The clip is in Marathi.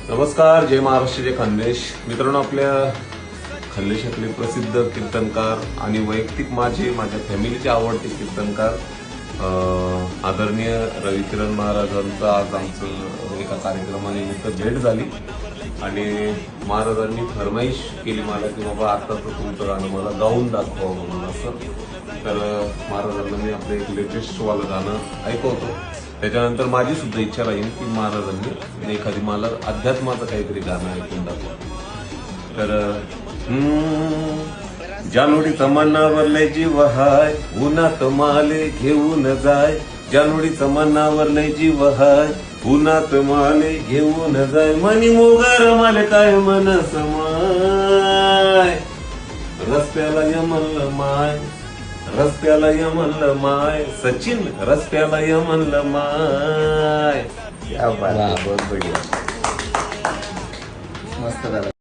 नमस्कार, जय महाराष्ट्र, जय खानदेश. मित्रांनो, आपल्या खानदेशातले प्रसिद्ध कीर्तनकार आणि वैयक्तिक माझ्या फॅमिलीचे आवडते कीर्तनकार आदरणीय रविकिरण महाराजांचा आज आमचं एका कार्यक्रमानिमित्त भेट झाली आणि महाराजांनी फरमाईश केली मला की बाबा आत्ताचं तुमचं गाणं मला गाऊन दाखवा म्हणून. असं तर महाराजांना मी आपलं एक लेटेस्ट वालं गाणं ऐकवतो. त्याच्यानंतर माझी सुद्धा इच्छा राहील की महाराजांनी एखादी मला अध्यात्माचं काहीतरी गाणं ऐकून दाखवा. तर जानोडीचा मनावर लय जीव हाय, उन्हात माले घेऊन जाय. जानोडीचा मनावर लय जीव हाय, उन्हात माले घेऊन जाय. मनी मोगार माले काय मन समाय, रस्त्याला यमल माय, रस्त्याला यमल माय. सचिन रस्त्याला यमल माय. क्या बात, बहुत बढ़िया, मस्त झालं.